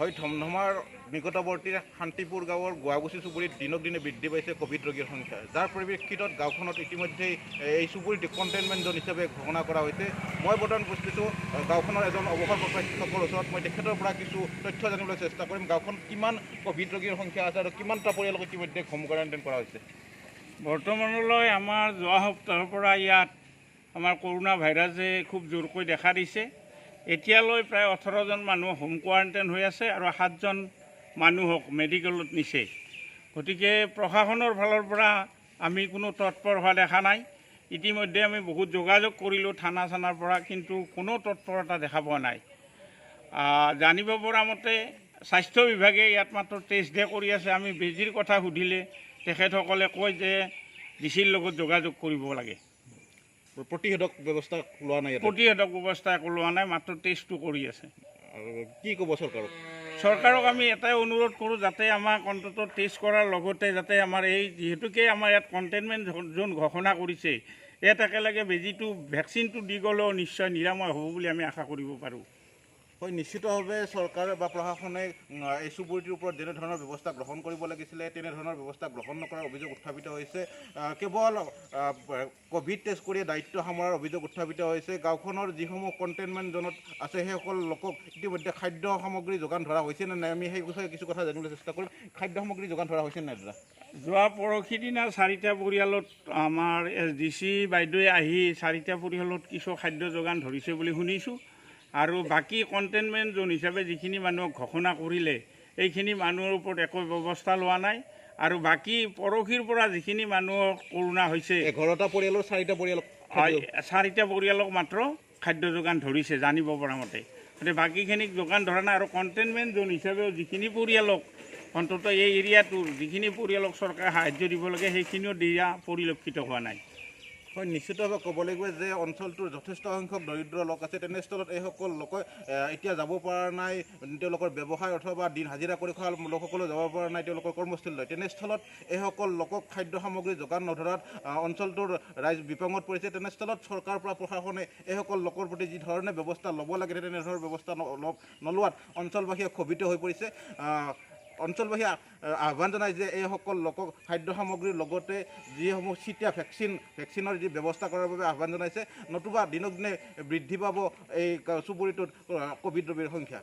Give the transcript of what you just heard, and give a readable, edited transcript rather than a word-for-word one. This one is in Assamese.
হয় ধমধমাৰ নিকটৱৰ্তী শান্তিপুৰ গাঁৱৰ গোৱাগুচি চুবুৰীত দিনক দিনে বৃদ্ধি পাইছে ক'ভিড ৰোগীৰ সংখ্যা, যাৰ পৰিপ্ৰেক্ষিতত গাঁওখনত ইতিমধ্যেই এই চুবুৰীত কণ্টেইনমেণ্ট জ'ন হিচাপে ঘোষণা কৰা হৈছে। মই বৰ্তমান উপস্থিত গাঁওখনৰ এজন অৱসৰপ্ৰাপ্ত শিক্ষকৰ ওচৰত। মই তেখেতৰ পৰা কিছু তথ্য জানিবলৈ চেষ্টা কৰিম। গাঁওখনত কিমান ক'ভিড ৰোগীৰ সংখ্যা আছে আৰু কিমানটা পৰিয়ালক ইতিমধ্যে হোম কোৱাৰেণ্টাইন কৰা হৈছে? বৰ্তমানলৈ আমাৰ যোৱা সপ্তাহৰ পৰা ইয়াত আমাৰ কৰোণা ভাইৰাছে খুব জোৰকৈ দেখা দিছে। এতিয়ালৈ প্ৰায় 18জন মানুহ হোম কোৱাৰেণ্টাইন হৈ আছে আৰু 7জন মানুহক মেডিকেলত নিছে। গতিকে প্ৰশাসনৰ ফালৰ পৰা আমি কোনো তৎপৰ হোৱা দেখা নাই। ইতিমধ্যে আমি বহুত যোগাযোগ কৰিলোঁ থানা চানাৰ পৰা, কিন্তু কোনো তৎপৰতা দেখা পোৱা নাই। জানিব পৰা মতে স্বাস্থ্য বিভাগে ইয়াত মাত্ৰ টেষ্টহে কৰি আছে। আমি বেজীৰ কথা সুধিলে তেখেতসকলে কয় যে ডিচিৰ লগত যোগাযোগ কৰিব লাগে। প্ৰতিষেধক ব্যৱস্থা লোৱা নাই? প্ৰতিষেধক ব্যৱস্থা একো লোৱা নাই, মাত্ৰ টেষ্টটো কৰি আছে। কি ক'ব চৰকাৰক? চৰকাৰক আমি এটাই অনুৰোধ কৰোঁ, যাতে আমাক অন্ততঃ টেষ্ট কৰাৰ লগতে যাতে আমাৰ এই যিহেতুকে আমাৰ ইয়াত কণ্টেইনমেণ্ট জ'ন ঘোষণা কৰিছে, ইয়াত একেলগে বেজীটো ভেকচিনটো দি গ'লেও নিশ্চয় নিৰাময় হ'ব বুলি আমি আশা কৰিব পাৰোঁ। হয়, নিশ্চিতভাৱে চৰকাৰ বা প্ৰশাসনে এই চুবুৰীটোৰ ওপৰত যেনেধৰণৰ ব্যৱস্থা গ্ৰহণ কৰিব লাগিছিলে তেনেধৰণৰ ব্যৱস্থা গ্ৰহণ নকৰাৰ অভিযোগ উত্থাপিত হৈছে। কেৱল ক'ভিড টেষ্ট কৰি দায়িত্ব সামৰাৰ অভিযোগ উত্থাপিত হৈছে। গাঁওখনৰ যিসমূহ কণ্টেইনমেণ্ট জ'নত আছে সেইসকল লোকক ইতিমধ্যে খাদ্য সামগ্ৰী যোগান ধৰা হৈছে নে নাই, আমি সেই বিষয়ে কিছু কথা জানিবলৈ চেষ্টা কৰিম। খাদ্য সামগ্ৰী যোগান ধৰা হৈছে নাই দাদা? যোৱা পৰহি দিনা 4টা পৰিয়ালত আমাৰ SDC বাইদেৱে আহি 4টা পৰিয়ালত কিছু খাদ্য যোগান ধৰিছে বুলি শুনিছোঁ। আৰু বাকী কণ্টেইনমেণ্ট জ'ন হিচাপে যিখিনি মানুহক ঘোষণা কৰিলে এইখিনি মানুহৰ ওপৰত একো ব্যৱস্থা লোৱা নাই। আৰু বাকী পৰহিৰ পৰা যিখিনি মানুহৰ কৰোণা হৈছে 11টা পৰিয়ালৰ 4টা পৰিয়ালক 4টা পৰিয়ালক মাত্ৰ খাদ্য যোগান ধৰিছে জানিব পৰা মতে। গতিকে বাকীখিনিক যোগান ধৰা নাই। আৰু কণ্টেইনমেণ্ট জ'ন হিচাপেও যিখিনি পৰিয়ালক অন্ততঃ এই এৰিয়াটোৰ যিখিনি পৰিয়ালক চৰকাৰে সাহায্য দিব লাগে সেইখিনিও দিয়া পৰিলক্ষিত হোৱা নাই। হয়, নিশ্চিতভাৱে ক'ব লাগিব যে অঞ্চলটোৰ যথেষ্ট সংখ্যক দৰিদ্ৰ লোক আছে। তেনেস্থলত এইসকল লোকে এতিয়া যাব পৰা নাই, তেওঁলোকৰ ব্যৱসায় অথবা দিন হাজিৰা কৰি খোৱা লোকসকলেও যাব পৰা নাই তেওঁলোকৰ কৰ্মস্থলীলৈ। তেনেস্থলত এইসকল লোকক খাদ্য সামগ্ৰী যোগান নধৰাত অঞ্চলটোৰ ৰাইজ বিপাঙত পৰিছে। তেনেস্থলত চৰকাৰৰ পৰা প্ৰশাসনে এইসকল লোকৰ প্ৰতি যি ধৰণে ব্যৱস্থা ল'ব লাগে তেনেধৰণৰ ব্যৱস্থা নলোৱাত অঞ্চলবাসীয়ে ক্ষোভিত হৈ পৰিছে। অঞ্চলবাসীয়ে আহ্বান জনায় যে এইসকল লোকক খাদ্য সামগ্ৰীৰ লগতে যিসমূহ চিটিয়া ভেকচিনৰ যি ব্যৱস্থা কৰাৰ বাবে আহ্বান জনাইছে, নতুবা দিনক দিনে বৃদ্ধি পাব এই চুবুৰীটোত ক'ভিড ৰোগীৰ সংখ্যা।